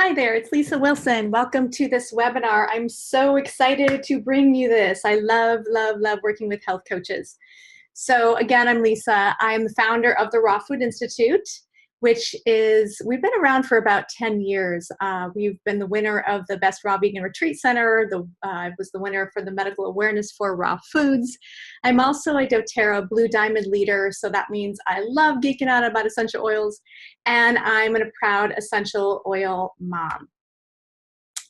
Hi there, it's Lisa Wilson. Welcome to this webinar. I'm so excited to bring you this. I love, love, love working with health coaches. So again, I'm Lisa. I'm the founder of the Raw Food Institute, which is, we've been around for about 10 years. We've been the winner of the Best Raw Vegan Retreat Center. I was the winner for the Medical Awareness for Raw Foods. I'm also a doTERRA Blue Diamond leader, so that means I love geeking out about essential oils, and I'm a proud essential oil mom.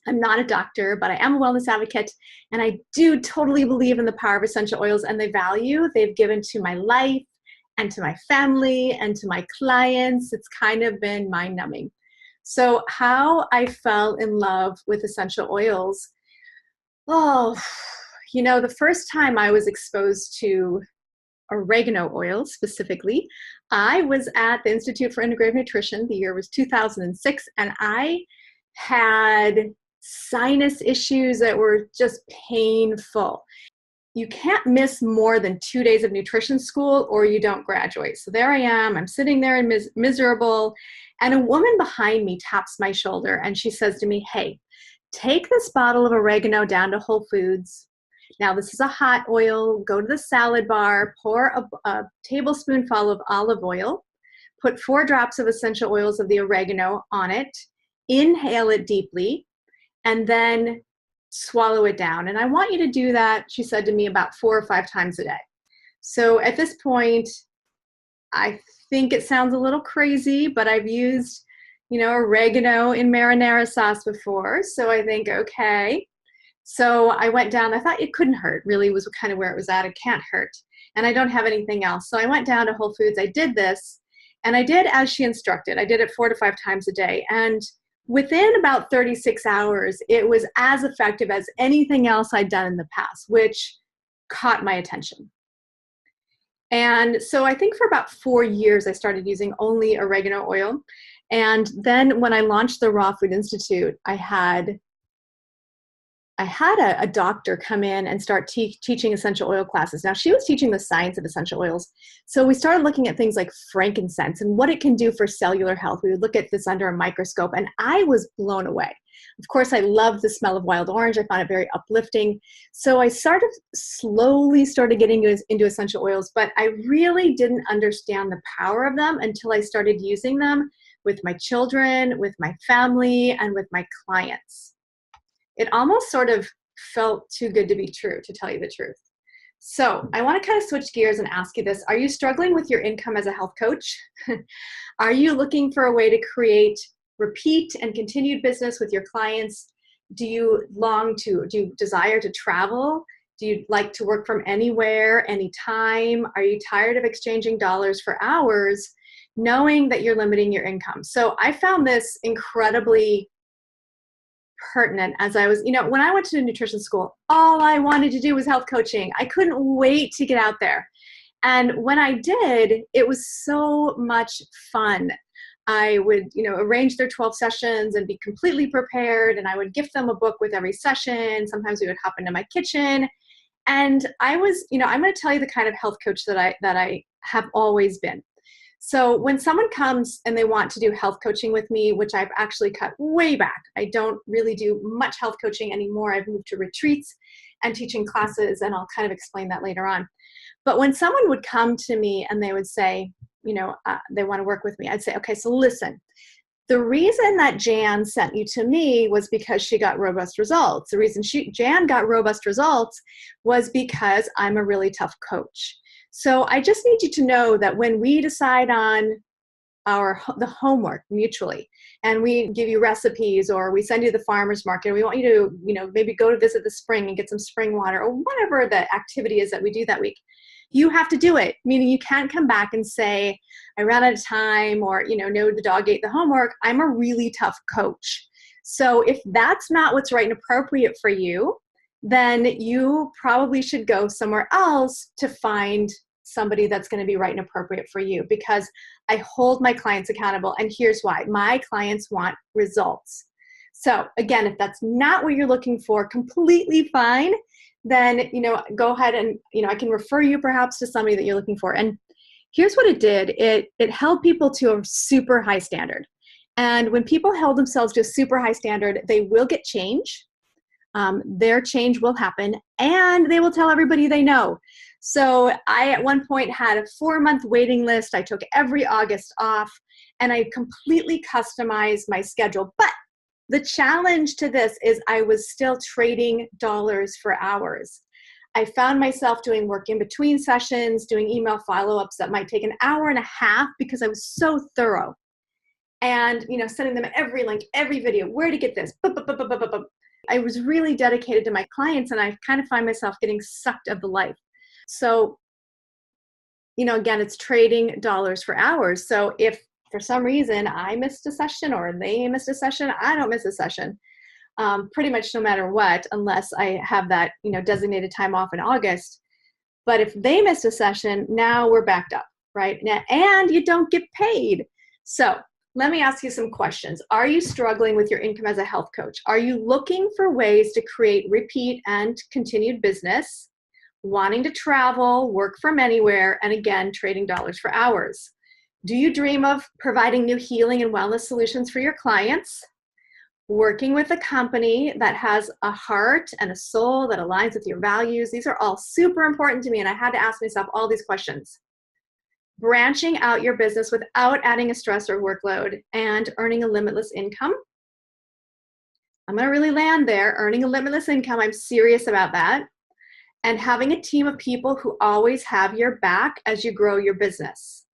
I'm not a doctor, but I am a wellness advocate, and I do totally believe in the power of essential oils and the value they've given to my life and to my family and to my clients. It's kind of been mind-numbing. So how I fell in love with essential oils, oh, you know, the first time I was exposed to oregano oil specifically, I was at the Institute for Integrative Nutrition. The year was 2006, and I had sinus issues that were just painful. You can't miss more than 2 days of nutrition school or you don't graduate. So there I am, I'm sitting there and miserable, and a woman behind me taps my shoulder and she says to me, "Hey, take this bottle of oregano down to Whole Foods. Now this is a hot oil, go to the salad bar, pour a tablespoonful of olive oil, put 4 drops of essential oils of the oregano on it, inhale it deeply, and then swallow it down. And I want you to do that," she said to me, "about 4 or 5 times a day." So at this point, I think it sounds a little crazy, but I've used, oregano in marinara sauce before. So I think, okay. So I went down, I thought it couldn't hurt, really was kind of where it was at. It can't hurt. And I don't have anything else. So I went down to Whole Foods, I did this, and I did as she instructed. I did it 4 to 5 times a day. And within about 36 hours, it was as effective as anything else I'd done in the past, which caught my attention. And so I think for about 4 years, I started using only oregano oil. And then when I launched the Raw Food Institute, I had a doctor come in and start teaching essential oil classes. Now, she was teaching the science of essential oils. So we started looking at things like frankincense and what it can do for cellular health. We would look at this under a microscope, and I was blown away. Of course, I loved the smell of wild orange. I found it very uplifting. So I slowly started getting into essential oils, but I really didn't understand the power of them until I started using them with my children, with my family, and with my clients. It almost sort of felt too good to be true, to tell you the truth. So I want to kind of switch gears and ask you this. Are you struggling with your income as a health coach? Are you looking for a way to create repeat and continued business with your clients? Do you desire to travel? Do you like to work from anywhere, anytime? Are you tired of exchanging dollars for hours, knowing that you're limiting your income? So I found this incredibly pertinent as I was, when I went to nutrition school, all I wanted to do was health coaching. I couldn't wait to get out there. And when I did, it was so much fun. I would, arrange their 12 sessions and be completely prepared. And I would gift them a book with every session. Sometimes we would hop into my kitchen. And I was, I'm going to tell you the kind of health coach that I have always been. So when someone comes and they want to do health coaching with me, which I've actually cut way back, I don't really do much health coaching anymore. I've moved to retreats and teaching classes, and I'll kind of explain that later on. But when someone would come to me and they would say, they want to work with me, I'd say, okay, so listen, the reason that Jan sent you to me was because she got robust results. The reason Jan got robust results was because I'm a really tough coach. So I just need you to know that when we decide on the homework mutually, and we give you recipes, or we send you to the farmer's market, we want you to, maybe go to visit the spring and get some spring water, or whatever the activity is that we do that week, you have to do it. Meaning you can't come back and say, I ran out of time, or, no, the dog ate the homework. I'm a really tough coach. So if that's not what's right and appropriate for you, then you probably should go somewhere else to find somebody that's going to be right and appropriate for you, because I hold my clients accountable. And here's why. My clients want results. So again, if that's not what you're looking for, completely fine. Then, go ahead and, I can refer you perhaps to somebody that you're looking for. And here's what it did. It held people to a super high standard. And when people hold themselves to a super high standard, they will get change. Their change will happen, and they will tell everybody they know. So I, at one point, had a 4-month waiting list. I took every August off, and I completely customized my schedule. But the challenge to this is I was still trading dollars for hours. I found myself doing work in between sessions, doing email follow-ups that might take an hour and a half because I was so thorough. And, sending them every link, every video, where to get this. I was really dedicated to my clients, and I kind of find myself getting sucked of the life. So, again, it's trading dollars for hours. So if for some reason I missed a session or they missed a session, I don't miss a session. Pretty much no matter what, unless I have that, designated time off in August. But if they missed a session, now we're backed up, right? And you don't get paid. So let me ask you some questions. Are you struggling with your income as a health coach? Are you looking for ways to create repeat and continued business, wanting to travel, work from anywhere, and again, trading dollars for hours? Do you dream of providing new healing and wellness solutions for your clients? Working with a company that has a heart and a soul that aligns with your values? These are all super important to me, and I had to ask myself all these questions. Branching out your business without adding a stress or workload, and earning a limitless income. I'm going to really land there. Earning a limitless income, I'm serious about that. And having a team of people who always have your back as you grow your business.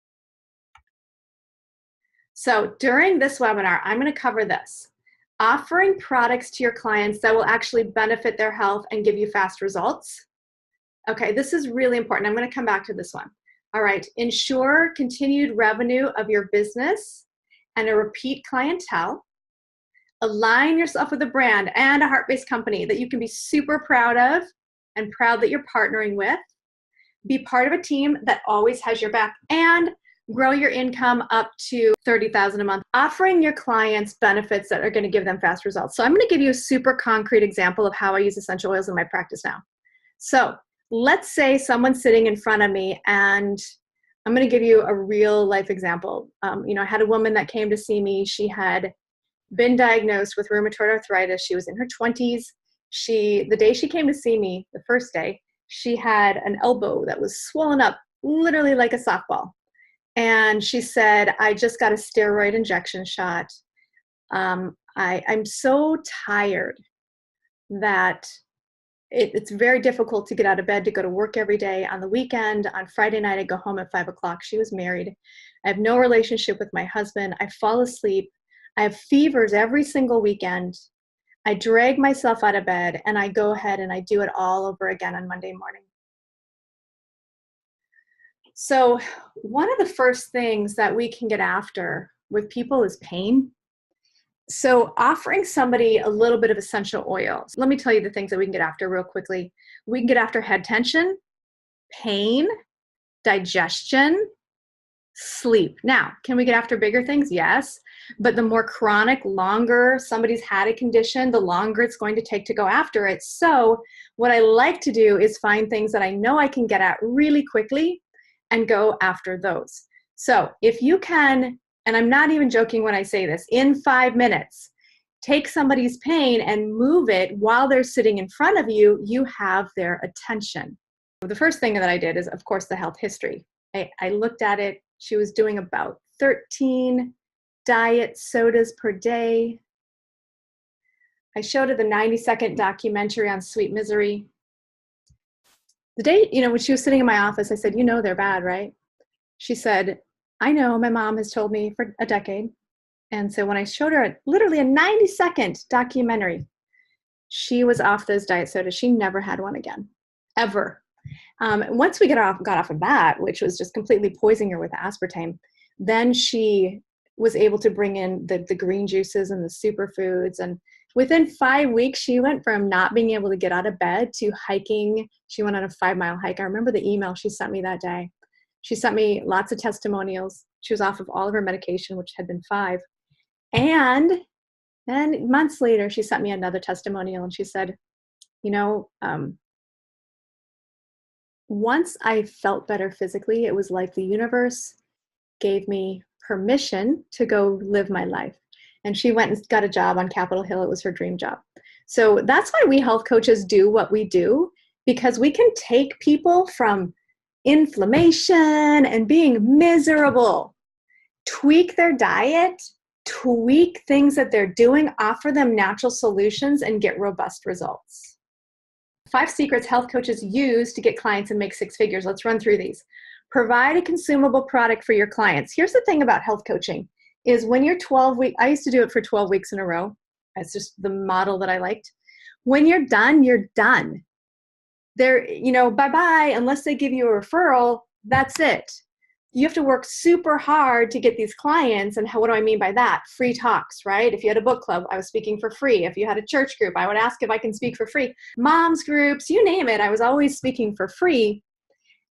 So during this webinar, I'm going to cover this. Offering products to your clients that will actually benefit their health and give you fast results. Okay, this is really important. I'm going to come back to this one. All right, ensure continued revenue of your business and a repeat clientele. Align yourself with a brand and a heart-based company that you can be super proud of and proud that you're partnering with. Be part of a team that always has your back, and grow your income up to $30,000 a month, offering your clients benefits that are going to give them fast results. So I'm going to give you a super concrete example of how I use essential oils in my practice now. So let's say someone's sitting in front of me, and I'm going to give you a real life example. I had a woman that came to see me. She had been diagnosed with rheumatoid arthritis. She was in her 20s. The day she came to see me, the first day, she had an elbow that was swollen up, literally like a softball. And she said, I just got a steroid injection shot. I'm so tired that it's very difficult to get out of bed to go to work every day. On the weekend, on Friday night, I go home at 5 o'clock. She was married. I have no relationship with my husband. I fall asleep. I have fevers every single weekend. I drag myself out of bed, and I go ahead and I do it all over again on Monday morning. So one of the first things that we can get after with people is pain. So offering somebody a little bit of essential oils. Let me tell you the things that we can get after real quickly. We can get after head tension, pain, digestion, sleep. Now, can we get after bigger things? Yes. But the more chronic, longer somebody's had a condition, the longer it's going to take to go after it. So what I like to do is find things that I know I can get at really quickly and go after those. So if you can, and I'm not even joking when I say this, in 5 minutes, take somebody's pain and move it while they're sitting in front of you, you have their attention. The first thing that I did is, of course, the health history. I looked at it. She was doing about 13 diet sodas per day. I showed her the 90-second documentary on sweet misery. The day, when she was sitting in my office, I said, they're bad, right? She said, I know, my mom has told me for a decade. And so when I showed her literally a 90-second documentary, she was off those diet sodas. She never had one again, ever. Once we got off of that, which was just completely poisoning her with aspartame, then she was able to bring in the green juices and the superfoods. And within 5 weeks, she went from not being able to get out of bed to hiking. She went on a 5-mile hike. I remember the email she sent me that day. She sent me lots of testimonials. She was off of all of her medication, which had been 5. And then months later, she sent me another testimonial, and she said, once I felt better physically, it was like the universe gave me permission to go live my life. And she went and got a job on Capitol Hill. It was her dream job. So that's why we health coaches do what we do, because we can take people from inflammation and being miserable, tweak their diet, tweak things that they're doing, offer them natural solutions, and get robust results. 5 secrets health coaches use to get clients and make 6 figures. Let's run through these. Provide a consumable product for your clients. Here's the thing about health coaching is when you're 12 weeks, I used to do it for 12 weeks in a row. That's just the model that I liked. When you're done, you're done. They're, bye-bye, unless they give you a referral, that's it. You have to work super hard to get these clients. And what do I mean by that? Free talks, right? If you had a book club, I was speaking for free. If you had a church group, I would ask if I can speak for free. Moms groups, you name it, I was always speaking for free.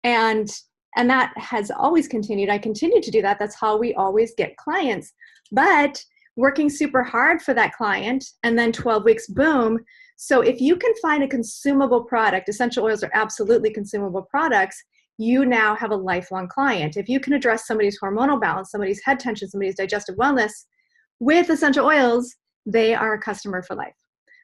And that has always continued. I continue to do that. That's how we always get clients. But working super hard for that client, and then 12 weeks, boom. So if you can find a consumable product, essential oils are absolutely consumable products, you now have a lifelong client. If you can address somebody's hormonal balance, somebody's head tension, somebody's digestive wellness with essential oils, they are a customer for life.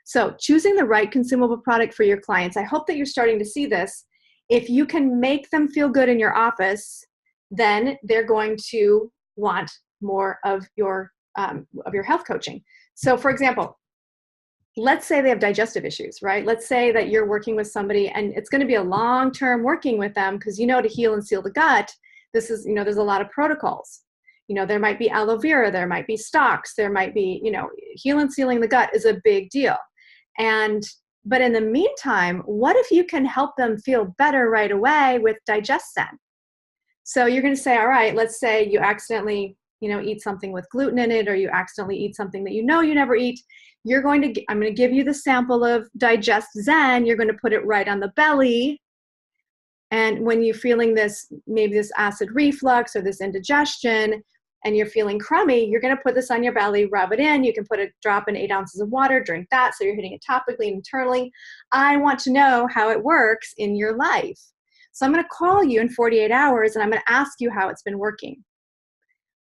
So choosing the right consumable product for your clients, I hope that you're starting to see this. If you can make them feel good in your office, then they're going to want more of your health coaching. So for example, let's say they have digestive issues, right? Let's say that you're working with somebody and it's going to be a long-term working with them because to heal and seal the gut, this is, there's a lot of protocols. There might be aloe vera, there might be stocks, there might be, heal and sealing the gut is a big deal. But in the meantime, what if you can help them feel better right away with DigestZen? So you're going to say, all right, let's say you accidentally, eat something with gluten in it, or you accidentally eat something that you never eat. I'm going to give you the sample of DigestZen. You're going to put it right on the belly. And when you're feeling maybe this acid reflux or this indigestion, and you're feeling crummy, you're going to put this on your belly, rub it in. You can put a drop in 8 ounces of water, drink that. So you're hitting it topically and internally. I want to know how it works in your life. So I'm going to call you in 48 hours and I'm going to ask you how it's been working.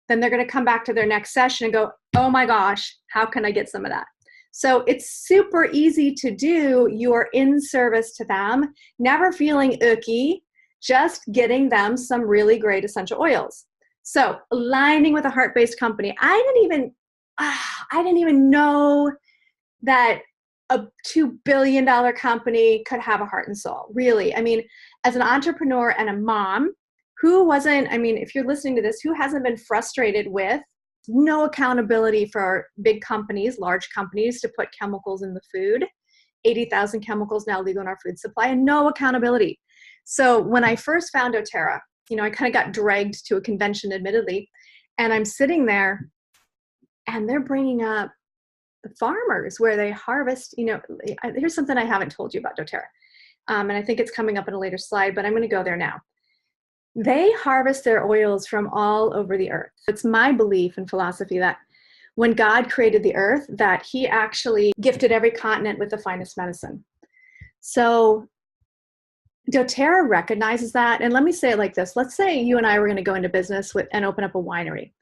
Then they're going to come back to their next session and go, oh my gosh, how can I get some of that? So it's super easy to do. You're in service to them, never feeling icky, just getting them some really great essential oils. So aligning with a heart-based company, I didn't even know that a $2 billion company could have a heart and soul, really. I mean, as an entrepreneur and a mom, if you're listening to this, who hasn't been frustrated with no accountability for big companies, large companies to put chemicals in the food, 80,000 chemicals now legal in our food supply, and no accountability. So when I first found doTERRA, I kind of got dragged to a convention, admittedly, and I'm sitting there and they're bringing up the farmers where they harvest, here's something I haven't told you about doTERRA. And I think it's coming up in a later slide, but I'm going to go there now. They harvest their oils from all over the earth. It's my belief and philosophy that when God created the earth, that he actually gifted every continent with the finest medicine. So doTERRA recognizes that. And let me say it like this. Let's say you and I were going to go into business and open up a winery.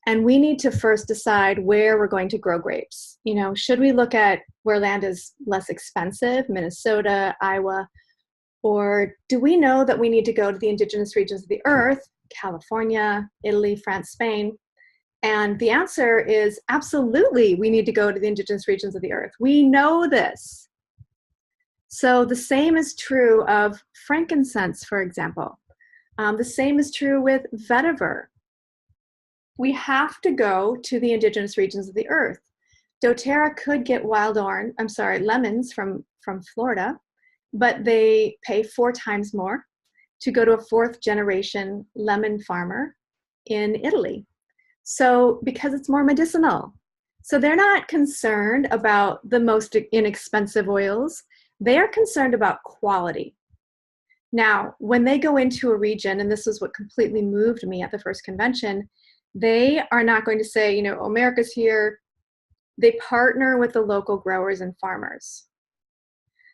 And we need to first decide where we're going to grow grapes. Should we look at where land is less expensive, Minnesota, Iowa, or do we know that we need to go to the indigenous regions of the earth, California, Italy, France, Spain? And the answer is absolutely, we need to go to the indigenous regions of the earth. We know this. So the same is true of frankincense, for example. The same is true with vetiver. We have to go to the indigenous regions of the earth. doTERRA could get lemons from Florida, but they pay 4 times more to go to a 4th generation lemon farmer in Italy. So because it's more medicinal. So they're not concerned about the most inexpensive oils. They are concerned about quality. Now, when they go into a region, and this is what completely moved me at the first convention, they are not going to say, America's here. They partner with the local growers and farmers.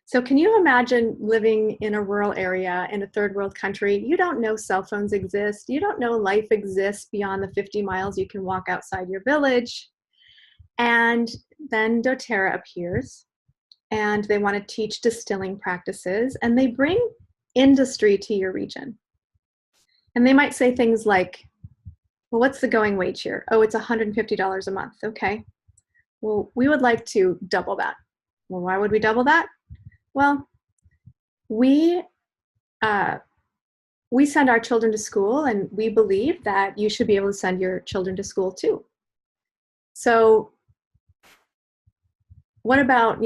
So can you imagine living in a rural area in a third world country? You don't know cell phones exist. You don't know life exists beyond the 50 miles you can walk outside your village. And then doTERRA appears, and they want to teach distilling practices, and they bring industry to your region. And they might say things like, well, what's the going wage here? Oh, it's $150 a month. Okay. Well, we would like to double that. Well, why would we double that? Well, we send our children to school, and we believe that you should be able to send your children to school too. So what about,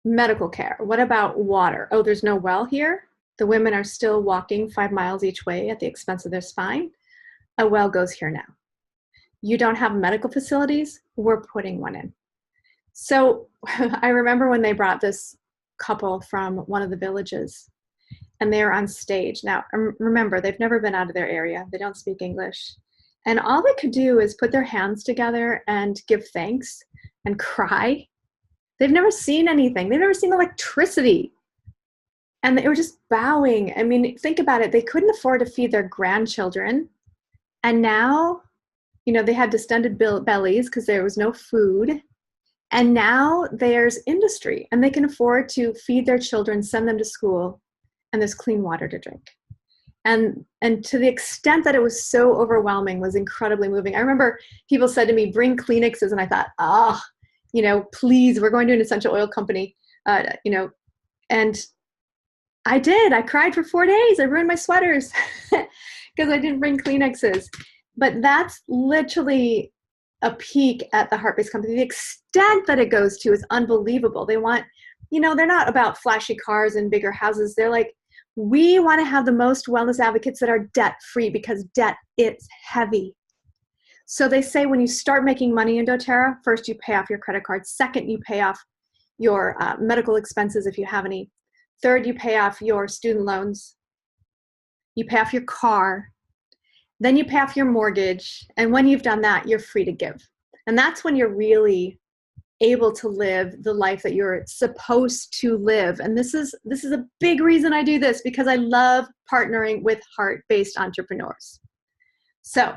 medical care? What about water? Oh, there's no well here. The women are still walking 5 miles each way at the expense of their spine. A well goes here now. You don't have medical facilities? We're putting one in. So I remember when they brought this couple from one of the villages, and they were on stage. Now, remember, they've never been out of their area. They don't speak English. And all they could do is put their hands together and give thanks and cry. They've never seen anything. They've never seen electricity. And they were just bowing. I mean, think about it. They couldn't afford to feed their grandchildren. And now, they had distended bellies because there was no food. And now there's industry, and they can afford to feed their children, send them to school, and there's clean water to drink. And to the extent that it was so overwhelming was incredibly moving. I remember people said to me, bring Kleenexes. And I thought, please, we're going to an essential oil company, and I did. I cried for 4 days. I ruined my sweaters because I didn't bring Kleenexes. But that's literally a peek at the heart-based company. The extent that it goes to is unbelievable. They want, they're not about flashy cars and bigger houses. They're like, we want to have the most wellness advocates that are debt-free because debt is heavy. So they say when you start making money in doTERRA, first you pay off your credit card. Second, you pay off your medical expenses if you have any. Third, you pay off your student loans. You pay off your car. Then you pay off your mortgage. And when you've done that, you're free to give. And that's when you're really able to live the life that you're supposed to live. And this is a big reason I do this, because I love partnering with heart-based entrepreneurs. So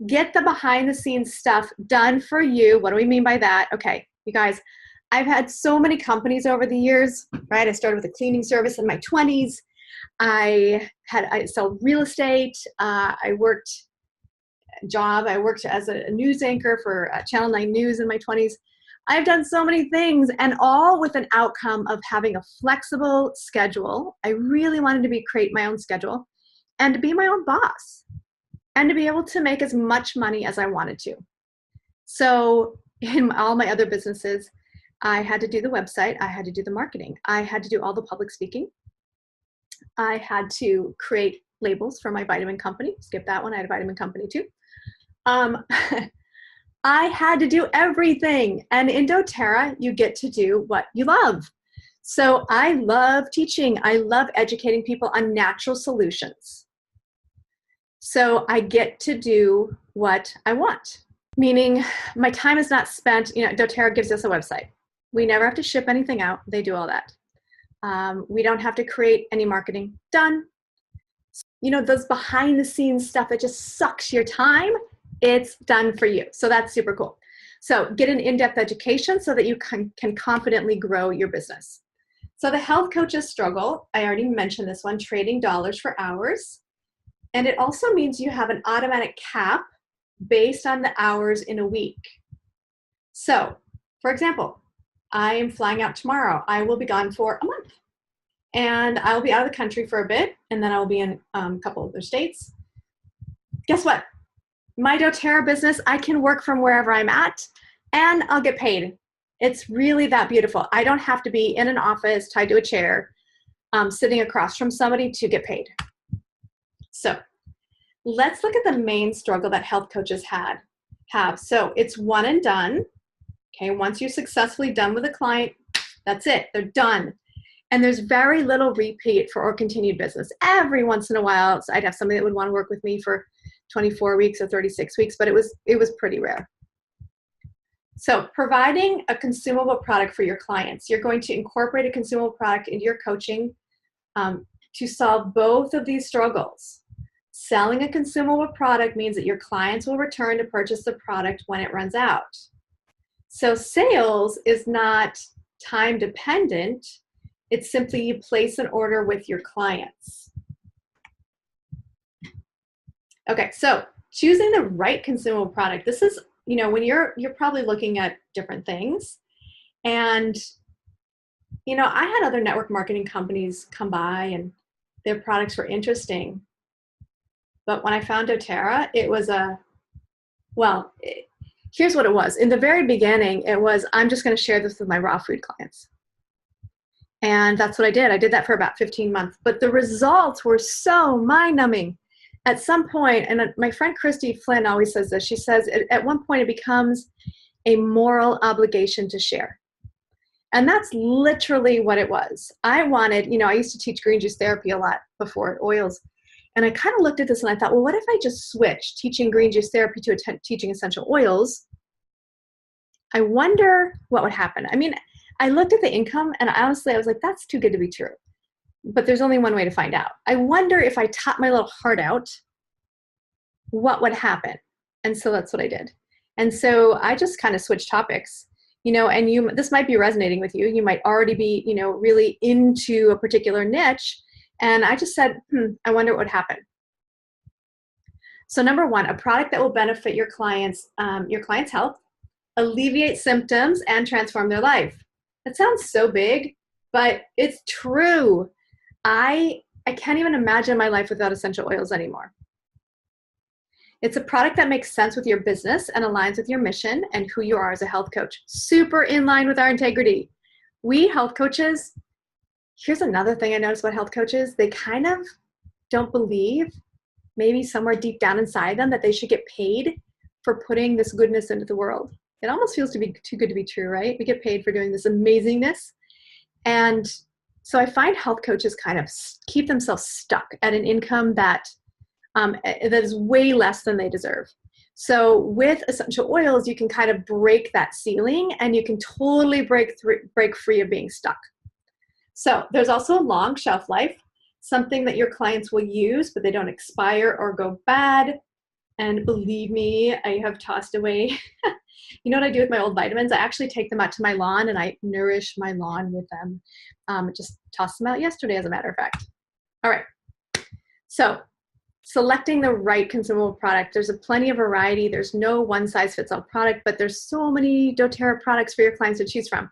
get the behind the scenes stuff done for you. What do we mean by that? Okay, you guys, I've had so many companies over the years, right? I started with a cleaning service in my 20s. I sell real estate. I worked as a news anchor for Channel 9 News in my 20s. I've done so many things, and all with an outcome of having a flexible schedule. I really wanted to create my own schedule and to be my own boss and to be able to make as much money as I wanted to. So in all my other businesses, I had to do the website. I had to do the marketing. I had to do all the public speaking. I had to create labels for my vitamin company. Skip that one. I had a vitamin company too. I had to do everything. And in doTERRA, you get to do what you love. So I love teaching. I love educating people on natural solutions. So I get to do what I want, meaning my time is not spent, doTERRA gives us a website. We never have to ship anything out. They do all that. We don't have to create any marketing. Done. Those behind the scenes stuff that just sucks your time, it's done for you. So that's super cool. So get an in-depth education so that you can confidently grow your business. So the health coaches struggle. I already mentioned this one, trading dollars for hours. And it also means you have an automatic cap based on the hours in a week. So, for example, I am flying out tomorrow. I will be gone for a month. And I'll be out of the country for a bit, and then I'll be in a couple other states. Guess what? My doTERRA business, I can work from wherever I'm at, and I'll get paid. It's really that beautiful. I don't have to be in an office tied to a chair, sitting across from somebody to get paid. So let's look at the main struggle that health coaches have. So it's one and done. Okay, once you're successfully done with a client, that's it. They're done. And there's very little repeat or continued business. Every once in a while, so I'd have somebody that would want to work with me for 24 weeks or 36 weeks, but it was pretty rare. So providing a consumable product for your clients, you're going to incorporate a consumable product into your coaching to solve both of these struggles. Selling a consumable product means that your clients will return to purchase the product when it runs out. So sales is not time dependent. It's simply you place an order with your clients. Okay, so choosing the right consumable product. This is, when you're probably looking at different things. And, I had other network marketing companies come by and their products were interesting. But when I found doTERRA, it was here's what it was. In the very beginning, it was, I'm just going to share this with my raw food clients. And that's what I did. I did that for about 15 months. But the results were so mind-numbing. At some point, and my friend Christy Flynn always says this, she says, at one point it becomes a moral obligation to share. And that's literally what it was. I wanted, I used to teach green juice therapy a lot before oils. And I kind of looked at this and I thought, well, what if I just switched teaching green juice therapy to teaching essential oils? I wonder what would happen. I mean, I looked at the income and honestly, I was like, that's too good to be true. But there's only one way to find out. I wonder if I taught my little heart out, what would happen? And so that's what I did. And so I just kind of switched topics, and this might be resonating with you. You might already be, really into a particular niche. And I just said, I wonder what would happen. So number one, a product that will benefit your client's health, alleviate symptoms, and transform their life. That sounds so big, but it's true. I can't even imagine my life without essential oils anymore. It's a product that makes sense with your business and aligns with your mission and who you are as a health coach. Super in line with our integrity. We health coaches, here's another thing I noticed about health coaches. They kind of don't believe, maybe somewhere deep down inside them, that they should get paid for putting this goodness into the world. It almost feels to be too good to be true, right? We get paid for doing this amazingness. And so I find health coaches kind of keep themselves stuck at an income that is way less than they deserve. So with essential oils, you can kind of break that ceiling and you can totally break free of being stuck. So there's also a long shelf life, something that your clients will use, but they don't expire or go bad. And believe me, I have tossed away. You know what I do with my old vitamins? I actually take them out to my lawn and I nourish my lawn with them. Just tossed them out yesterday, as a matter of fact. All right. So selecting the right consumable product. There's plenty of variety. There's no one size fits all product, but there's so many doTERRA products for your clients to choose from.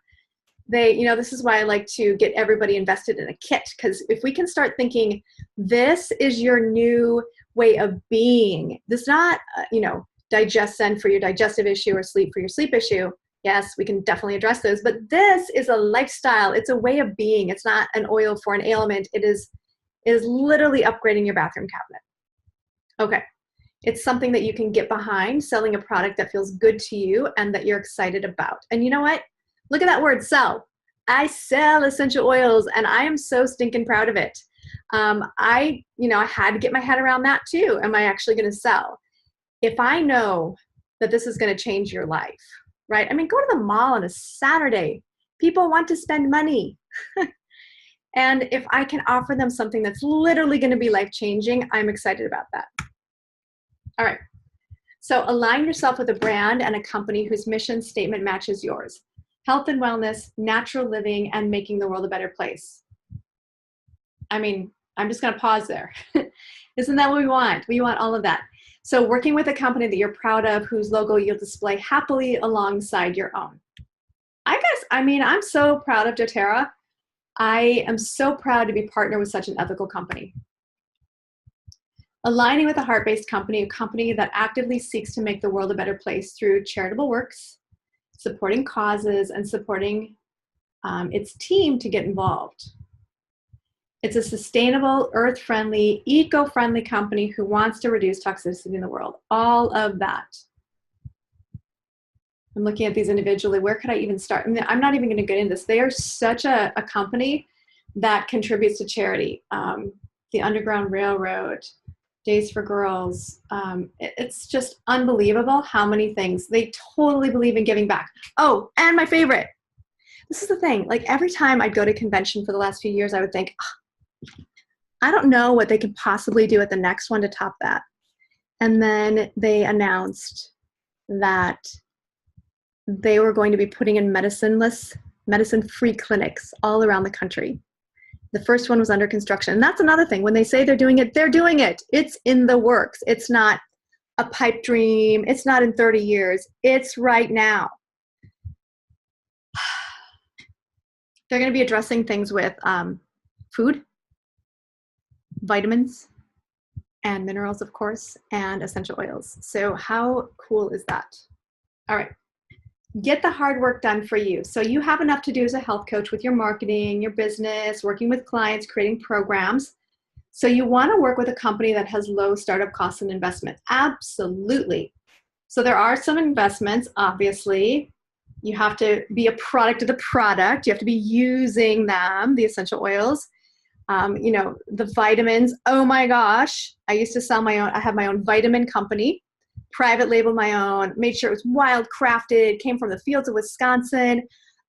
This is why I like to get everybody invested in a kit, because if we can start thinking, this is your new way of being, this is not, DigestZen for your digestive issue or sleep for your sleep issue. Yes, we can definitely address those, but this is a lifestyle. It's a way of being. It's not an oil for an ailment. It is literally upgrading your bathroom cabinet. Okay. It's something that you can get behind, selling a product that feels good to you and that you're excited about. And you know what? Look at that word, sell. I sell essential oils and I am so stinking proud of it. I had to get my head around that too. Am I actually going to sell? If I know that this is going to change your life, right? I mean, go to the mall on a Saturday. People want to spend money. And if I can offer them something that's literally going to be life-changing, I'm excited about that. All right. So align yourself with a brand and a company whose mission statement matches yours. Health and wellness, natural living, and making the world a better place. I mean, I'm just going to pause there. Isn't that what we want? We want all of that. So working with a company that you're proud of, whose logo you'll display happily alongside your own. I'm so proud of doTERRA. I am so proud to be partnered with such an ethical company. Aligning with a heart-based company, a company that actively seeks to make the world a better place through charitable works, supporting causes, and supporting its team to get involved. It's a sustainable, earth-friendly, eco-friendly company who wants to reduce toxicity in the world. All of that. I'm looking at these individually. Where could I even start? I'm not even going to get into this. They are such a company that contributes to charity. The Underground Railroad, Days for Girls. It's just unbelievable how many things. They totally believe in giving back. Oh, and my favorite. This is the thing. Like every time I'd go to convention for the last few years, I would think, I don't know what they could possibly do at the next one to top that. And then they announced that they were going to be putting in medicine-free clinics all around the country. The first one was under construction. And that's another thing. When they say they're doing it, they're doing it. It's in the works. It's not a pipe dream. It's not in 30 years. It's right now. They're going to be addressing things with food, vitamins, and minerals, of course, and essential oils. So how cool is that? All right. Get the hard work done for you. So you have enough to do as a health coach with your marketing, your business, working with clients, creating programs. So you want to work with a company that has low startup costs and investment. Absolutely. So there are some investments, obviously. You have to be a product of the product. You have to be using them, the essential oils. The vitamins. Oh my gosh. I used to sell my own. I have my own vitamin company. Private label my own, made sure it was wild crafted, came from the fields of Wisconsin.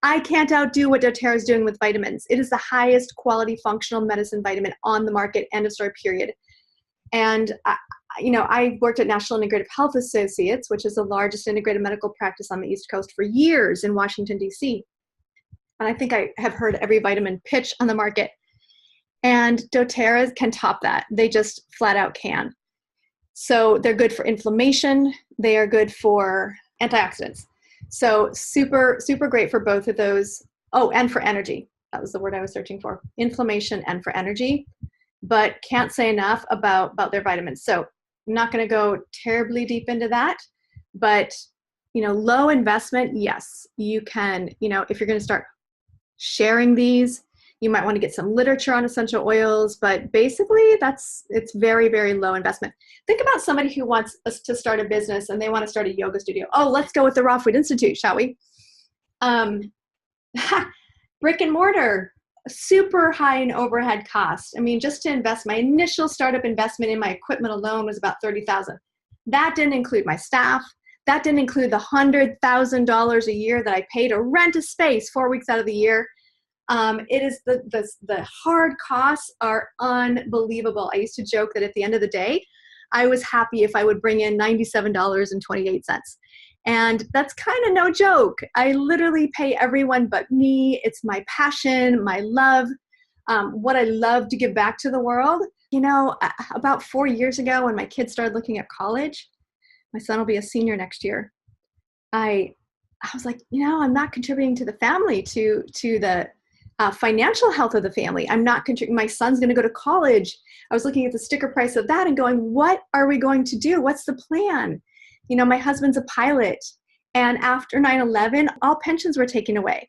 I can't outdo what doTERRA is doing with vitamins. It is the highest quality functional medicine vitamin on the market, end of story, period. And I worked at National Integrative Health Associates, which is the largest integrated medical practice on the East Coast for years in Washington, D.C. And I think I have heard every vitamin pitch on the market. And doTERRA can top that. They just flat out can. So they're good for inflammation. They are good for antioxidants. So super, super great for both of those. Oh, and for energy. That was the word I was searching for. Inflammation and for energy. But can't say enough about their vitamins. So I'm not going to go terribly deep into that. But, low investment, yes. You can, if you're going to start sharing these, you might want to get some literature on essential oils, but basically it's very, very low investment. Think about somebody who wants us to start a business and they want to start a yoga studio. Oh, let's go with the Raw Food Institute, shall we? Brick and mortar, super high in overhead cost. I mean, just to invest, my initial startup investment in my equipment alone was about $30,000. That didn't include my staff. That didn't include the $100,000 a year that I pay to rent a space 4 weeks out of the year. It is the hard costs are unbelievable. I used to joke that at the end of the day, I was happy if I would bring in $97.28. And that's kind of no joke. I literally pay everyone but me. It's my passion, my love, what I love to give back to the world. About 4 years ago when my kids started looking at college, my son will be a senior next year. I was like, I'm not contributing to the family, to the financial health of the family. I'm not contributing. My son's going to go to college. I was looking at the sticker price of that and going, what are we going to do? What's the plan? My husband's a pilot. And after 9/11, all pensions were taken away.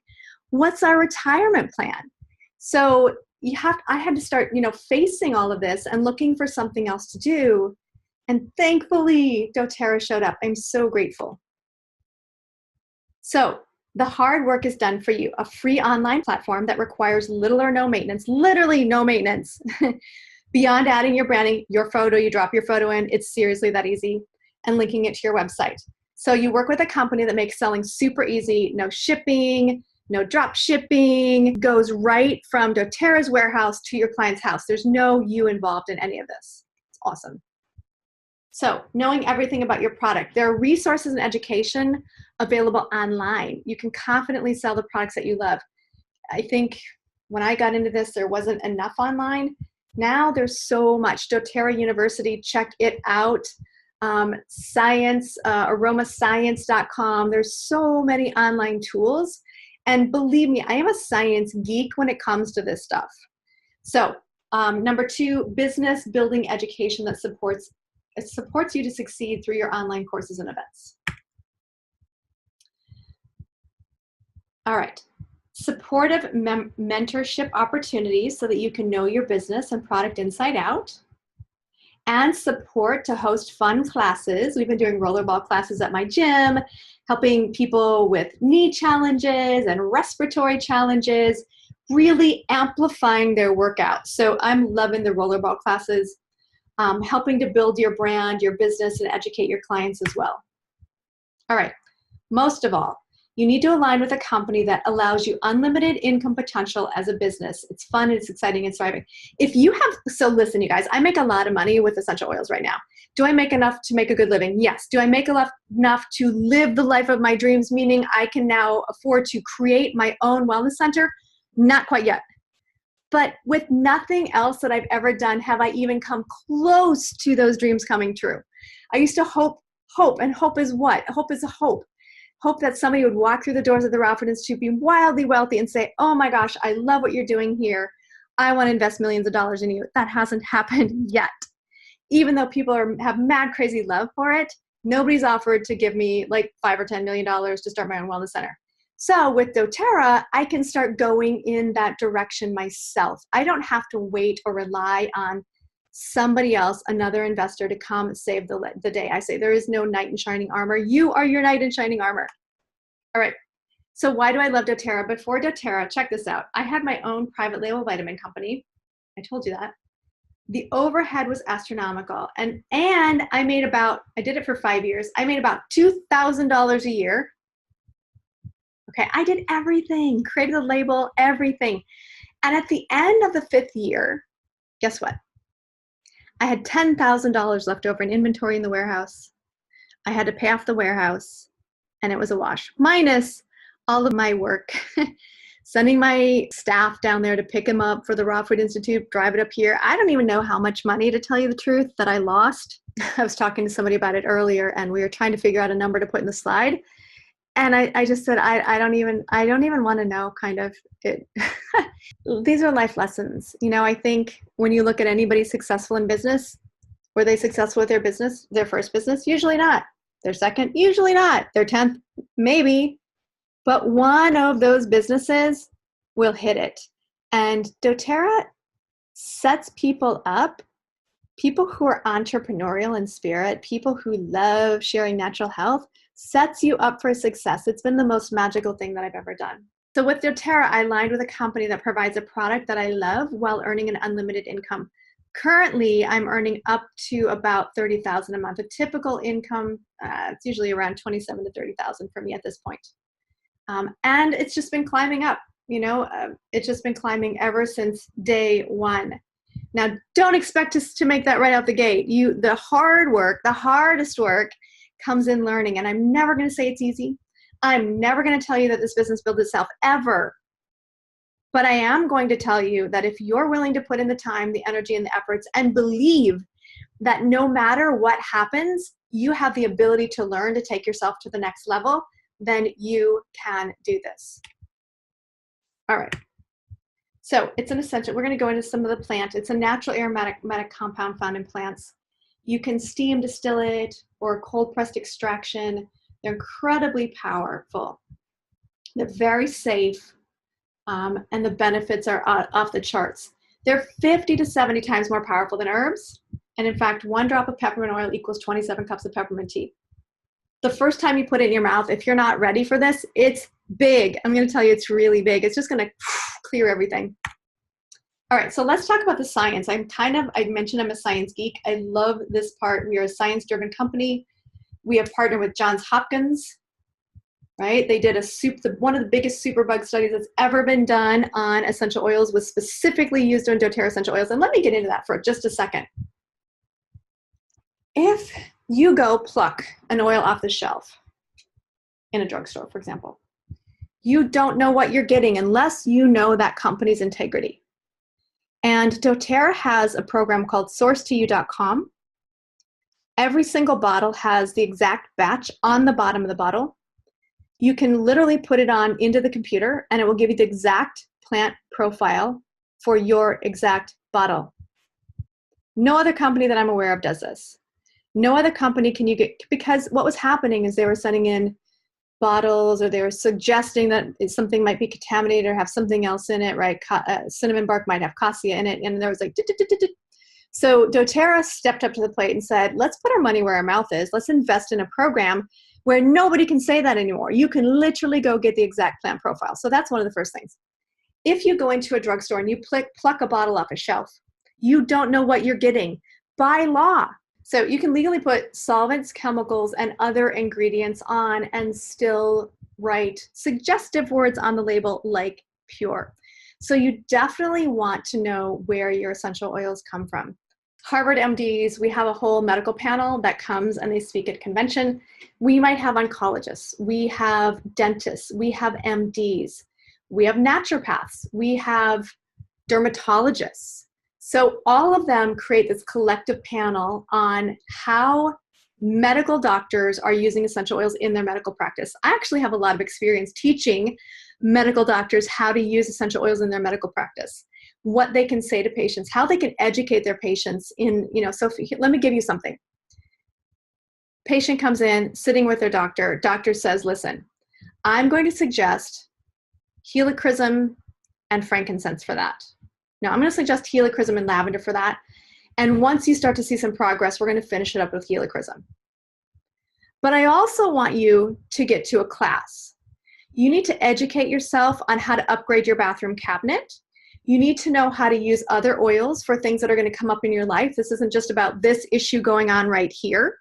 What's our retirement plan? So I had to start, facing all of this and looking for something else to do. And thankfully, doTERRA showed up. I'm so grateful. So the hard work is done for you. A free online platform that requires little or no maintenance, literally no maintenance. Beyond adding your branding, your photo, you drop your photo in, it's seriously that easy, and linking it to your website. So you work with a company that makes selling super easy, no shipping, no drop shipping, goes right from doTERRA's warehouse to your client's house. There's no you involved in any of this. It's awesome. So knowing everything about your product, there are resources and education available online. You can confidently sell the products that you love. I think when I got into this, there wasn't enough online. Now there's so much. doTERRA University, check it out. Aromascience.com. There's so many online tools. And believe me, I am a science geek when it comes to this stuff. So number 2, business building education that supports you to succeed through your online courses and events. All right. Supportive mentorship opportunities so that you can know your business and product inside out. And support to host fun classes. We've been doing rollerball classes at my gym, helping people with knee challenges and respiratory challenges, really amplifying their workout. So I'm loving the rollerball classes. Helping to build your brand, your business, and educate your clients as well. All right, most of all, you need to align with a company that allows you unlimited income potential as a business. It's fun, it's exciting, it's thriving. So listen, you guys, I make a lot of money with essential oils right now. Do I make enough to make a good living? Yes. Do I make enough to live the life of my dreams, meaning I can now afford to create my own wellness center? Not quite yet. But with nothing else that I've ever done have I even come close to those dreams coming true. I used to hope, and hope is what? Hope is a hope. Hope that somebody would walk through the doors of the Ralph Institute, be wildly wealthy, and say, oh my gosh, I love what you're doing here. I want to invest millions of dollars in you. That hasn't happened yet. Even though people have mad crazy love for it, nobody's offered to give me like $5 or $10 million to start my own wellness center. So with doTERRA, I can start going in that direction myself. I don't have to wait or rely on somebody else, another investor, to come save the day. I say there is no knight in shining armor. You are your knight in shining armor. All right. So why do I love doTERRA? Before doTERRA, check this out. I had my own private label vitamin company. I told you that. The overhead was astronomical. And I did it for 5 years. I made about $2,000 a year. Okay, I did everything, created the label, everything. And at the end of the 5th year, guess what? I had $10,000 left over in inventory in the warehouse. I had to pay off the warehouse, and it was a wash, minus all of my work, sending my staff down there to pick him up for the Raw Food Institute, drive it up here. I don't even know how much money, to tell you the truth, that I lost. I was talking to somebody about it earlier, and we were trying to figure out a number to put in the slide. And I just said, I don't even want to know, kind of it. These are life lessons. You know, I think when you look at anybody successful in business, were they successful with their business, their first business? Usually not. Their second? Usually not. Their 10th? Maybe. But one of those businesses will hit it. And doTERRA sets people up, people who are entrepreneurial in spirit, people who love sharing natural health, sets you up for success. It's been the most magical thing that I've ever done. So with doTERRA, I aligned with a company that provides a product that I love while earning an unlimited income. Currently, I'm earning up to about $30,000 a month. A typical income, it's usually around $27,000 to $30,000 for me at this point. And it's just been climbing up. You know, it's just been climbing ever since day one. Now, don't expect us to make that right out the gate. The hard work, the hardest work, comes in learning. And I'm never going to say it's easy. I'm never going to tell you that this business builds itself, ever. But I am going to tell you that if you're willing to put in the time, the energy, and the efforts, and believe that no matter what happens, you have the ability to learn to take yourself to the next level, then you can do this. All right. So it's an essential. We're going to go into some of the plant. It's a natural aromatic compound found in plants. You can steam distill it or cold pressed extraction. They're incredibly powerful. They're very safe, and the benefits are off the charts. They're 50 to 70 times more powerful than herbs. And in fact, 1 drop of peppermint oil equals 27 cups of peppermint tea. The first time you put it in your mouth, if you're not ready for this, it's big. I'm going to tell you it's really big. It's just going to clear everything. All right, so let's talk about the science. I mentioned I'm a science geek. I love this part. We are a science-driven company. We have partnered with Johns Hopkins, right? They did one of the biggest superbug studies that's ever been done on essential oils, was specifically used on doTERRA essential oils. And let me get into that for just a second. If you go pluck an oil off the shelf in a drugstore, for example, you don't know what you're getting unless you know that company's integrity. And doTERRA has a program called sourcetoyou.com. Every single bottle has the exact batch on the bottom of the bottle. You can literally put it on into the computer and it will give you the exact plant profile for your exact bottle. No other company that I'm aware of does this. No other company can you get, because what was happening is they were sending in bottles, or they were suggesting that something might be contaminated or have something else in it, right? Cinnamon bark might have cassia in it. And there was like, so doTERRA stepped up to the plate and said, let's put our money where our mouth is. Let's invest in a program where nobody can say that anymore. You can literally go get the exact plant profile. So that's one of the first things. If you go into a drugstore and you pluck a bottle off a shelf, you don't know what you're getting by law. So you can legally put solvents, chemicals, and other ingredients on and still write suggestive words on the label like pure. So you definitely want to know where your essential oils come from. Harvard MDs, we have a whole medical panel that comes and they speak at convention. We might have oncologists, we have dentists, we have MDs, we have naturopaths, we have dermatologists. So all of them create this collective panel on how medical doctors are using essential oils in their medical practice. I actually have a lot of experience teaching medical doctors how to use essential oils in their medical practice, what they can say to patients, how they can educate their patients in, so let me give you something. Patient comes in, sitting with their doctor. Doctor says, listen, I'm going to suggest helichrysum and frankincense for that. Now, I'm going to suggest helichrysum and lavender for that. And once you start to see some progress, we're going to finish it up with helichrysum. But I also want you to get to a class. You need to educate yourself on how to upgrade your bathroom cabinet. You need to know how to use other oils for things that are going to come up in your life. This isn't just about this issue going on right here.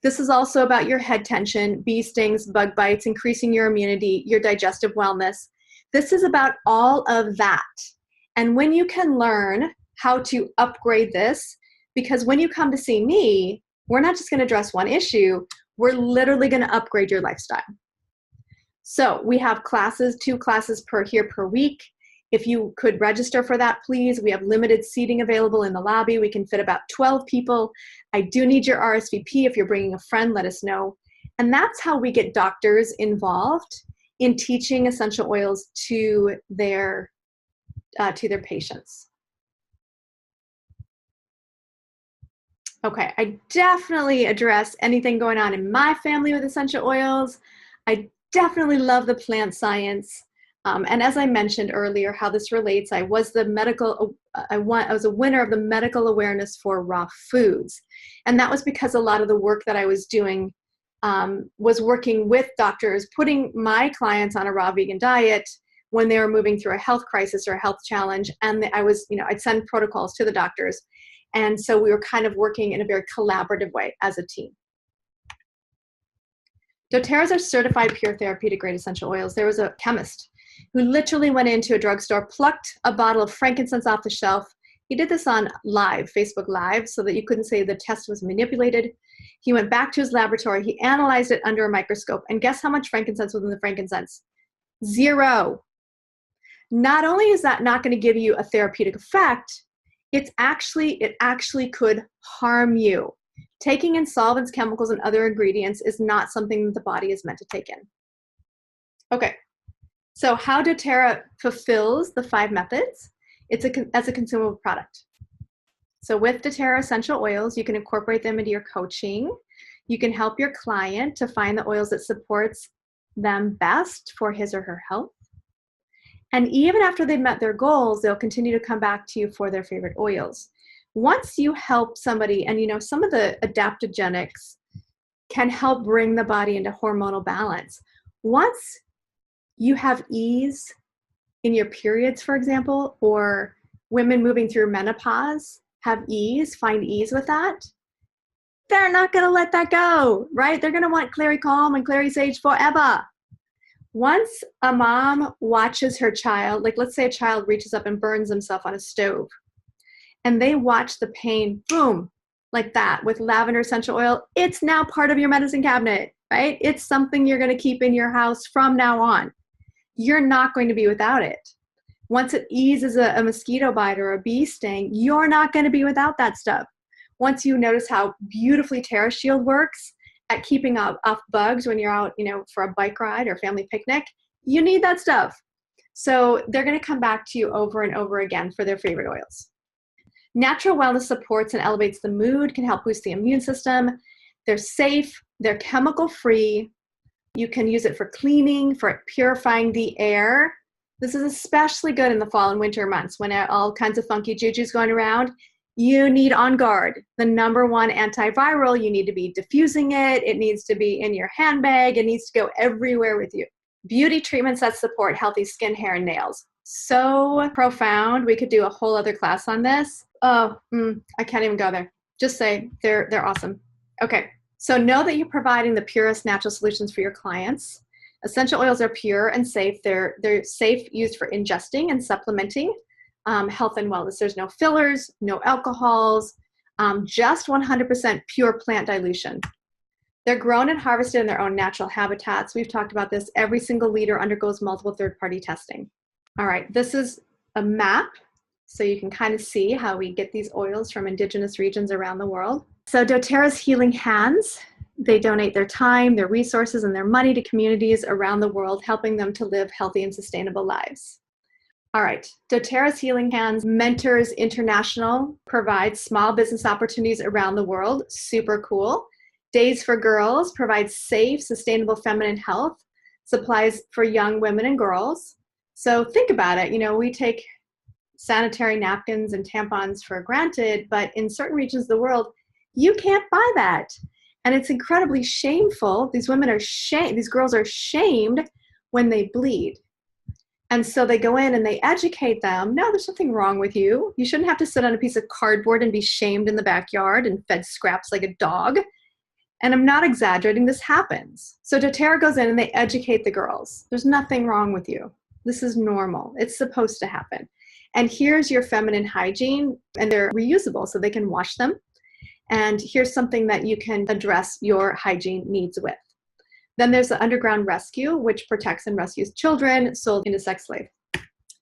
This is also about your head tension, bee stings, bug bites, increasing your immunity, your digestive wellness. This is about all of that. And when you can learn how to upgrade this, because when you come to see me, we're not just going to address one issue, we're literally going to upgrade your lifestyle. So we have classes, 2 classes per week. If you could register for that, please. We have limited seating available in the lobby. We can fit about 12 people. I do need your RSVP. If you're bringing a friend, let us know. And that's how we get doctors involved in teaching essential oils to their patients. Okay, I definitely address anything going on in my family with essential oils. I definitely love the plant science. And as I mentioned earlier, how this relates, I was a winner of the medical awareness for raw foods. And that was because a lot of the work that I was doing was working with doctors, putting my clients on a raw vegan diet when they were moving through a health crisis or a health challenge. And I'd send protocols to the doctors. And so we were kind of working in a very collaborative way as a team. doTERRAs are certified pure therapeutic grade essential oils. There was a chemist who literally went into a drugstore, plucked a bottle of frankincense off the shelf. He did this on live, Facebook Live, so that you couldn't say the test was manipulated. He went back to his laboratory. He analyzed it under a microscope. And guess how much frankincense was in the frankincense? 0. Not only is that not going to give you a therapeutic effect, it actually could harm you. Taking in solvents, chemicals, and other ingredients is not something that the body is meant to take in. Okay, so how doTERRA fulfills the 5 methods? It's as a consumable product. So with doTERRA essential oils, you can incorporate them into your coaching. You can help your client to find the oils that supports them best for his or her health. And even after they've met their goals, they'll continue to come back to you for their favorite oils. Once you help somebody, and some of the adaptogenics can help bring the body into hormonal balance. Once you have ease in your periods, for example, or women moving through menopause find ease with that, they're not going to let that go, right? They're going to want Clary Calm and Clary Sage forever. Once a mom watches her child, like let's say a child reaches up and burns himself on a stove, and they watch the pain, boom, like that with lavender essential oil, it's now part of your medicine cabinet, right? It's something you're going to keep in your house from now on. You're not going to be without it. Once it eases a mosquito bite or a bee sting, you're not going to be without that stuff. Once you notice how beautifully TerraShield works at keeping off bugs when you're out, for a bike ride or family picnic, you need that stuff. So they're going to come back to you over and over again for their favorite oils. Natural wellness supports and elevates the mood, can help boost the immune system. They're safe, they're chemical free. You can use it for cleaning, for purifying the air. This is especially good in the fall and winter months when all kinds of funky juju's going around. You need On Guard, the #1 antiviral. You need to be diffusing it. It needs to be in your handbag. It needs to go everywhere with you. Beauty treatments that support healthy skin, hair, and nails. So profound. We could do a whole other class on this. I can't even go there. Just say they're awesome. Okay, so know that you're providing the purest natural solutions for your clients. Essential oils are pure and safe. They're safe, used for ingesting and supplementing. health and wellness. There's no fillers, no alcohols, just 100% pure plant dilution. They're grown and harvested in their own natural habitats. We've talked about this. Every single liter undergoes multiple third-party testing. All right, this is a map, so you can kind of see how we get these oils from indigenous regions around the world. So doTERRA's Healing Hands, they donate their time, their resources, and their money to communities around the world, helping them to live healthy and sustainable lives. All right, doTERRA's Healing Hands Mentors International provides small business opportunities around the world. Super cool. Days for Girls provides safe, sustainable feminine health supplies for young women and girls. So think about it. You know, we take sanitary napkins and tampons for granted, but in certain regions of the world, you can't buy that. And it's incredibly shameful. These women are shamed, these girls are shamed when they bleed. And so they go in and they educate them. No, there's nothing wrong with you. You shouldn't have to sit on a piece of cardboard and be shamed in the backyard and fed scraps like a dog. And I'm not exaggerating, this happens. So doTERRA goes in and they educate the girls. There's nothing wrong with you. This is normal. It's supposed to happen. And here's your feminine hygiene, and they're reusable so they can wash them. And here's something that you can address your hygiene needs with. Then there's the Underground Rescue, which protects and rescues children sold into sex slave.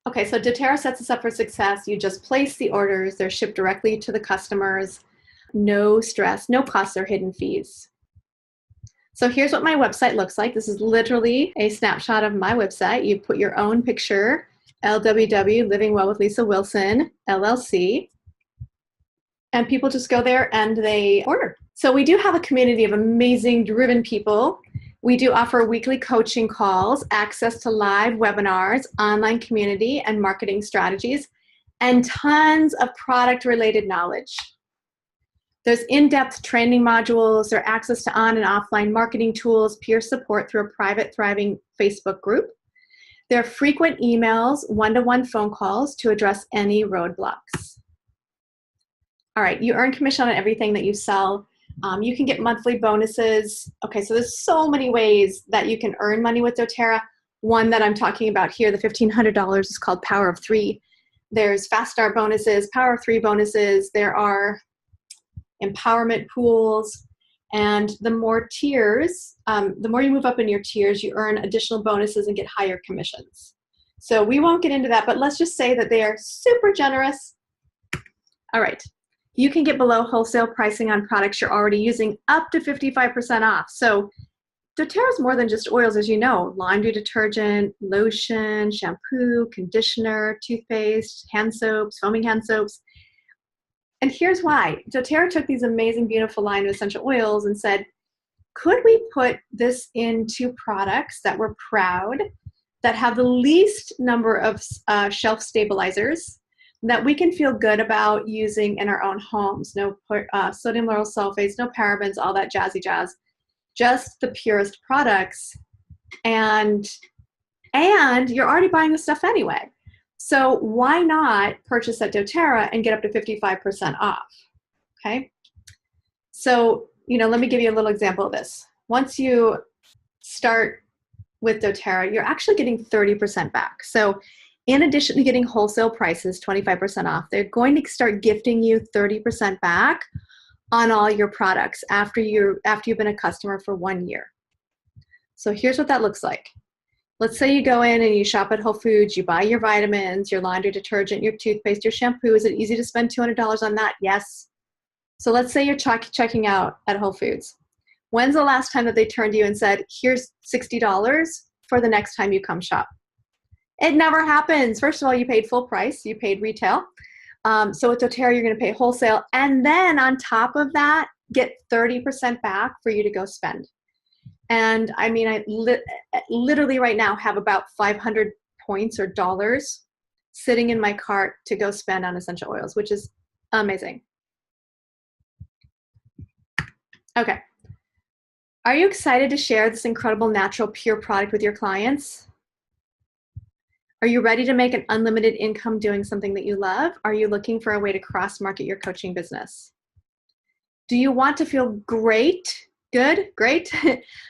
Okay, so doTERRA sets us up for success. You just place the orders. They're shipped directly to the customers. No stress, no costs or hidden fees. So here's what my website looks like. This is literally a snapshot of my website. You put your own picture, LWW, Living Well with Lisa Wilson, LLC. And people just go there and they order. So we do have a community of amazing, driven people. We do offer weekly coaching calls, access to live webinars, online community and marketing strategies, and tons of product-related knowledge. There's in-depth training modules, there's access to on and offline marketing tools, peer support through a private, thriving Facebook group. There are frequent emails, one-to-one phone calls to address any roadblocks. All right, you earn commission on everything that you sell. You can get monthly bonuses. Okay, so there's so many ways that you can earn money with doTERRA. One that I'm talking about here, the $1,500, is called Power of Three. There's Fast Start bonuses, Power of Three bonuses. There are empowerment pools, and the more tiers, the more you move up in your tiers, you earn additional bonuses and get higher commissions. So we won't get into that, but let's just say that they are super generous. All right, you can get below wholesale pricing on products you're already using up to 55% off. So doTERRA is more than just oils, as you know. Laundry detergent, lotion, shampoo, conditioner, toothpaste, hand soaps, foaming hand soaps. And here's why. doTERRA took these amazing, beautiful line of essential oils and said, could we put this into products that we're proud, that have the least number of shelf stabilizers, that we can feel good about using in our own homes? No sodium lauryl sulfates, no parabens, all that jazzy jazz. Just the purest products. And you're already buying the stuff anyway. So why not purchase at doTERRA and get up to 55% off, okay? So, let me give you a little example of this. Once you start with doTERRA, you're actually getting 30% back. So in addition to getting wholesale prices, 25% off, they're going to start gifting you 30% back on all your products after you've been a customer for 1 year. So here's what that looks like. Let's say you go in and you shop at Whole Foods, you buy your vitamins, your laundry detergent, your toothpaste, your shampoo. Is it easy to spend $200 on that? Yes. So let's say you're checking out at Whole Foods. When's the last time that they turned to you and said, here's $60 for the next time you come shop? It never happens. First of all, you paid full price. You paid retail. So with doTERRA, you're going to pay wholesale. And then on top of that, get 30% back for you to go spend. And I mean, I literally right now have about 500 points or dollars sitting in my cart to go spend on essential oils, which is amazing. Okay. Are you excited to share this incredible natural pure product with your clients? Are you ready to make an unlimited income doing something that you love? Are you looking for a way to cross-market your coaching business? Do you want to feel great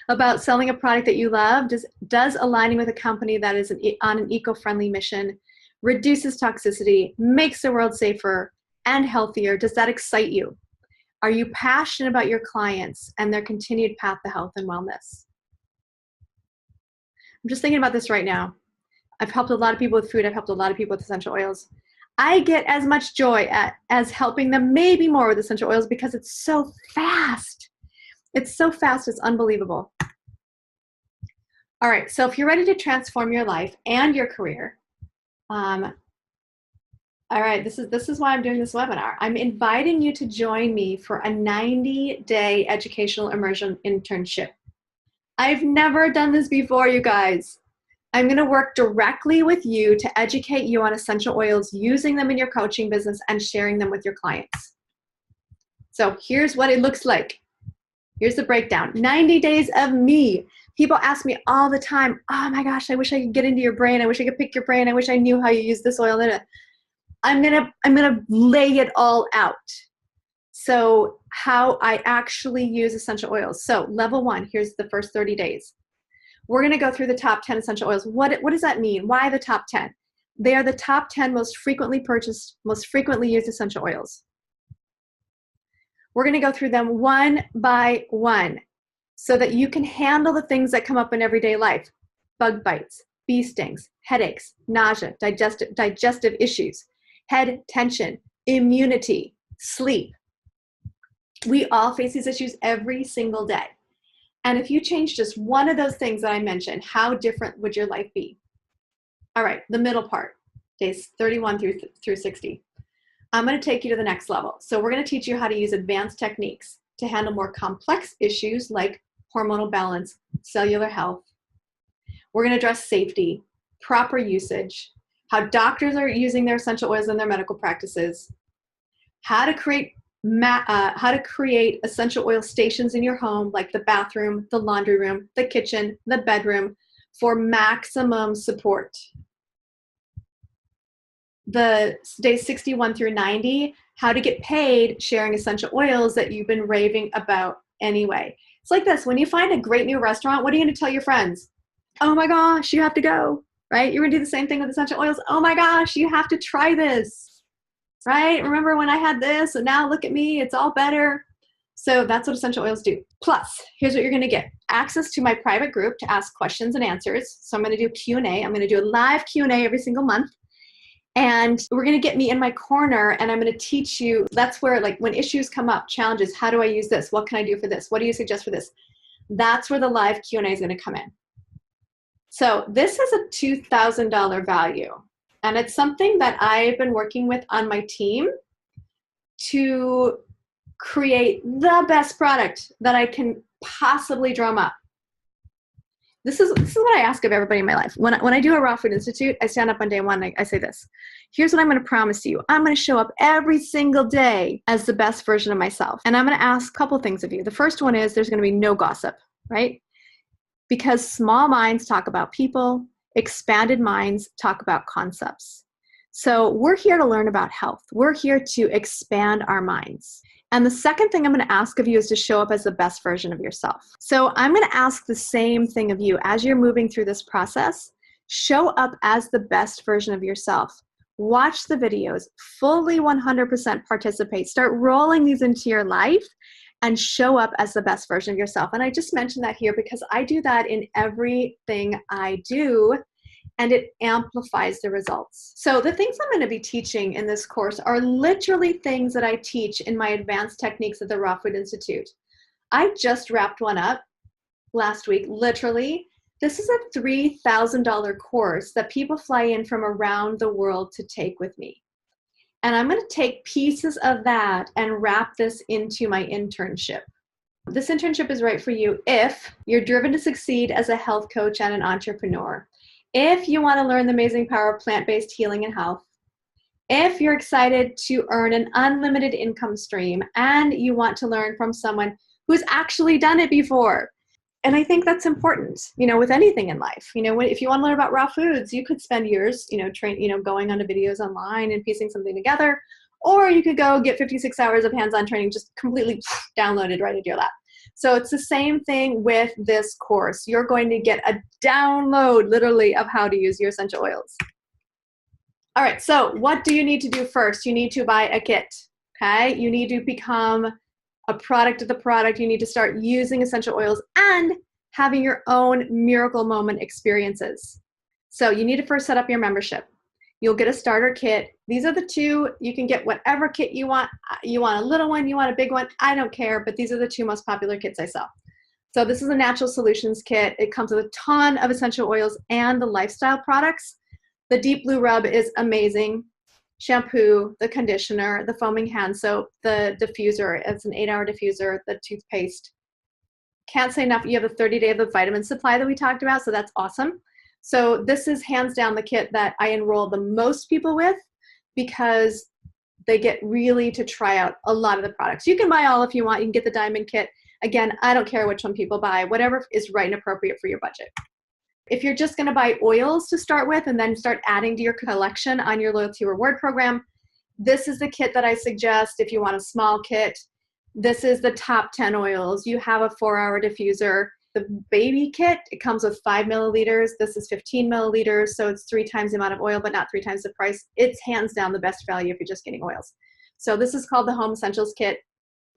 about selling a product that you love? Does aligning with a company that is on an eco-friendly mission reduces toxicity, makes the world safer and healthier. Does that excite you? Are you passionate about your clients and their continued path to health and wellness? I'm just thinking about this right now. I've helped a lot of people with food. I've helped a lot of people with essential oils. I get as much joy as helping them, maybe more with essential oils, because it's so fast. It's so fast, it's unbelievable. All right, so if you're ready to transform your life and your career, all right, this is why I'm doing this webinar. I'm inviting you to join me for a 90-day educational immersion internship. I've never done this before, you guys. I'm going to work directly with you to educate you on essential oils, using them in your coaching business and sharing them with your clients. So here's what it looks like. Here's the breakdown. 90 days of me. People ask me all the time, oh my gosh, I wish I could get into your brain. I wish I could pick your brain. I wish I knew how you use this oil. I'm gonna lay it all out. So how I actually use essential oils. So level 1, here's the first 30 days. We're gonna go through the top 10 essential oils. What does that mean? Why the top 10? They are the top 10 most frequently purchased, most frequently used essential oils. We're gonna go through them one by one so that you can handle the things that come up in everyday life. Bug bites, bee stings, headaches, nausea, digestive issues, head tension, immunity, sleep. We all face these issues every single day. And if you change just one of those things that I mentioned, how different would your life be? All right, the middle part, days 31 through 60. I'm going to take you to the next level. So we're going to teach you how to use advanced techniques to handle more complex issues like hormonal balance, cellular health. We're going to address safety, proper usage, how doctors are using their essential oils in their medical practices, how to create essential oil stations in your home, like the bathroom, the laundry room, the kitchen, the bedroom, for maximum support. The days 61 through 90, how to get paid sharing essential oils that you've been raving about anyway. It's like this, when you find a great new restaurant, what are you going to tell your friends? Oh my gosh, you have to go, right? You're going to do the same thing with essential oils. Oh my gosh, you have to try this, right? Remember when I had this, and now look at me, it's all better. So that's what essential oils do. Plus, here's what you're going to get. Access to my private group to ask questions and answers. So I'm going to do Q&A. I'm going to do a live Q&A every single month. And we're going to get me in my corner, and I'm going to teach you. That's where, like, when issues come up, challenges, how do I use this? What can I do for this? What do you suggest for this? That's where the live Q&A is going to come in. So this is a $2,000 value. And it's something that I've been working with on my team to create the best product that I can possibly drum up. This is what I ask of everybody in my life. When I do a Raw Food Institute, I stand up on day one and I say this. Here's what I'm going to promise you. I'm going to show up every single day as the best version of myself. And I'm going to ask a couple things of you. The first one is there's going to be no gossip, right? Because small minds talk about people, expanded minds talk about concepts. So we're here to learn about health. We're here to expand our minds. And the second thing I'm going to ask of you is to show up as the best version of yourself. So I'm going to ask the same thing of you as you're moving through this process. Show up as the best version of yourself. Watch the videos, fully 100% participate. Start rolling these into your life and show up as the best version of yourself. And I just mentioned that here because I do that in everything I do, and it amplifies the results. So the things I'm going to be teaching in this course are literally things that I teach in my advanced techniques at the Raw Food Institute. I just wrapped one up last week, literally. This is a $3,000 course that people fly in from around the world to take with me. And I'm going to take pieces of that and wrap this into my internship. This internship is right for you if you're driven to succeed as a health coach and an entrepreneur. If you want to learn the amazing power of plant-based healing and health, if you're excited to earn an unlimited income stream and you want to learn from someone who's actually done it before. And I think that's important, with anything in life. If you want to learn about raw foods, you could spend years, going onto videos online and piecing something together, or you could go get 56 hours of hands-on training just completely downloaded right into your lap. So it's the same thing with this course. You're going to get a download, literally, of how to use your essential oils. All right, so what do you need to do first? You need to buy a kit, okay? You need to become a product of the product. You need to start using essential oils and having your own miracle moment experiences. So you need to first set up your membership. You'll get a starter kit. These are the two. You can get whatever kit you want. You want a little one, you want a big one, I don't care, but these are the two most popular kits I sell. So this is a Natural Solutions kit. It comes with a ton of essential oils and the lifestyle products. The Deep Blue Rub is amazing. Shampoo, the conditioner, the foaming hand soap, the diffuser. It's an 8-hour diffuser, the toothpaste. Can't say enough. You have a 30-day of the vitamin supply that we talked about, so that's awesome. So this is hands down the kit that I enroll the most people with because they get really to try out a lot of the products. You can buy all if you want. You can get the diamond kit. Again, I don't care which one people buy, whatever is right and appropriate for your budget. If you're just going to buy oils to start with and then start adding to your collection on your loyalty reward program, this is the kit that I suggest if you want a small kit. This is the top 10 oils. You have a 4-hour diffuser. The baby kit, it comes with 5 milliliters. This is 15 milliliters, so it's 3 times the amount of oil, but not 3 times the price. It's hands down the best value if you're just getting oils. So this is called the Home Essentials Kit.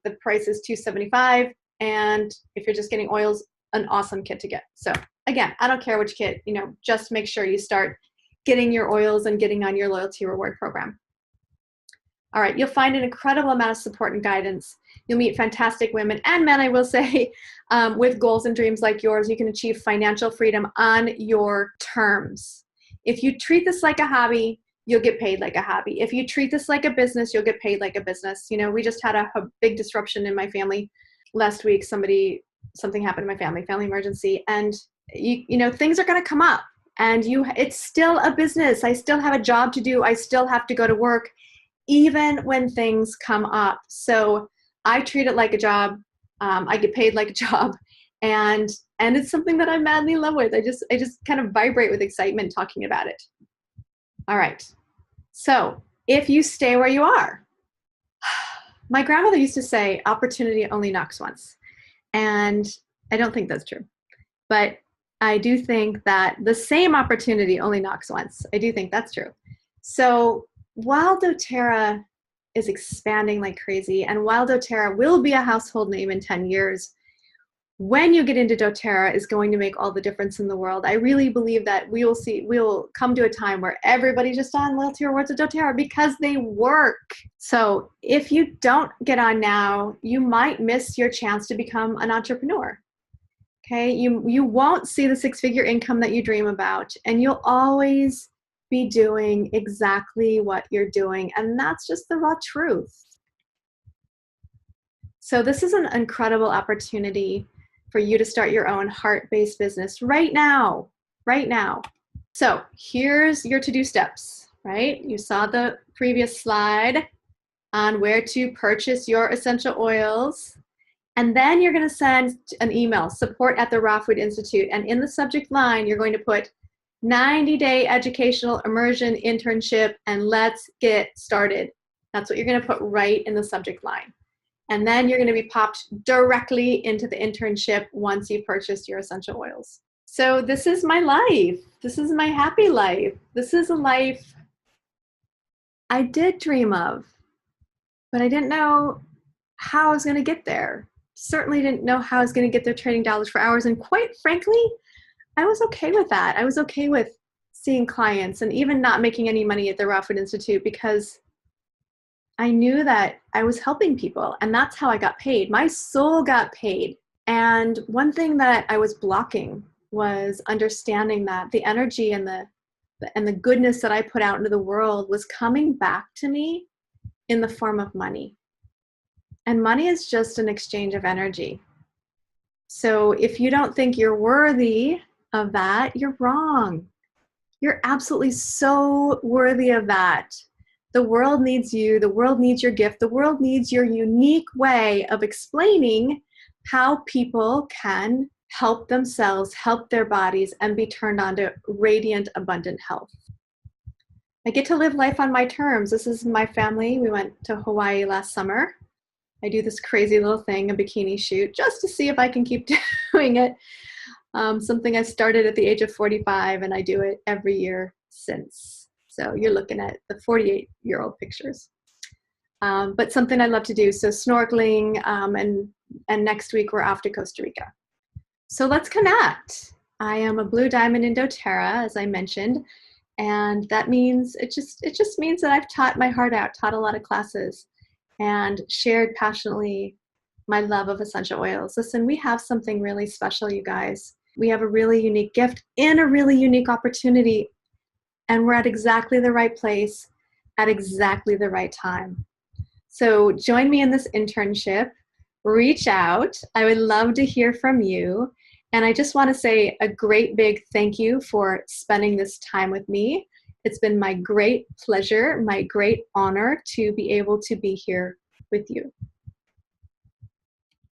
The price is $275, and if you're just getting oils, an awesome kit to get. So again, I don't care which kit, just make sure you start getting your oils and getting on your loyalty reward program. All right, you'll find an incredible amount of support and guidance. You'll meet fantastic women and men, I will say, with goals and dreams like yours. You can achieve financial freedom on your terms. If you treat this like a hobby, you'll get paid like a hobby. If you treat this like a business, you'll get paid like a business. We just had a big disruption in my family last week. Something happened in my family emergency, and things are going to come up, and it's still a business. I still have a job to do. I still have to go to work even when things come up. So I treat it like a job. I get paid like a job, and it's something that I'm madly in love with. I just kind of vibrate with excitement talking about it. All right. So if you stay where you are, my grandmother used to say, opportunity only knocks once. And I don't think that's true. But I do think that the same opportunity only knocks once. I do think that's true. So while doTERRA is expanding like crazy, and while doTERRA will be a household name in 10 years, when you get into doTERRA is going to make all the difference in the world. I really believe that we'll come to a time where everybody's just on loyalty rewards of doTERRA because they work. So if you don't get on now, you might miss your chance to become an entrepreneur. Okay, you won't see the 6-figure income that you dream about, and you'll always be doing exactly what you're doing, and that's just the raw truth. So this is an incredible opportunity for you to start your own heart-based business right now. So here's your to-do steps, right? You saw the previous slide on where to purchase your essential oils. And then you're going to send an email, support@the.Raw.Food.Institute. And in the subject line, you're going to put 90-day educational immersion internship, and let's get started. That's what you're going to put right in the subject line. And then you're going to be popped directly into the internship once you've purchased your essential oils. So this is my life. This is my happy life. This is a life I did dream of, but I didn't know how I was going to get there. Certainly didn't know how I was going to get there trading dollars for hours. And quite frankly, I was okay with that. I was okay with seeing clients and even not making any money at the Raw Food Institute because I knew that I was helping people, and that's how I got paid. My soul got paid. And one thing that I was blocking was understanding that the energy and the goodness that I put out into the world was coming back to me in the form of money. And money is just an exchange of energy. So if you don't think you're worthy of that, you're wrong. You're absolutely so worthy of that. The world needs you. The world needs your gift. The world needs your unique way of explaining how people can help themselves, help their bodies, and be turned on to radiant, abundant health. I get to live life on my terms. This is my family. We went to Hawaii last summer. I do this crazy little thing, a bikini shoot, just to see if I can keep doing it. Something I started at the age of 45, and I do it every year since. So you're looking at the 48-year-old pictures. But something I love to do, so snorkeling, and next week we're off to Costa Rica. So let's connect. I am a Blue Diamond in doTERRA, as I mentioned, and that means it just means that I've taught my heart out, taught a lot of classes, and shared passionately my love of essential oils. Listen, we have something really special, you guys. We have a really unique gift and a really unique opportunity, and we're at exactly the right place at exactly the right time. So join me in this internship. Reach out. I would love to hear from you. And I just want to say a great big thank you for spending this time with me. It's been my great pleasure, my great honor to be able to be here with you.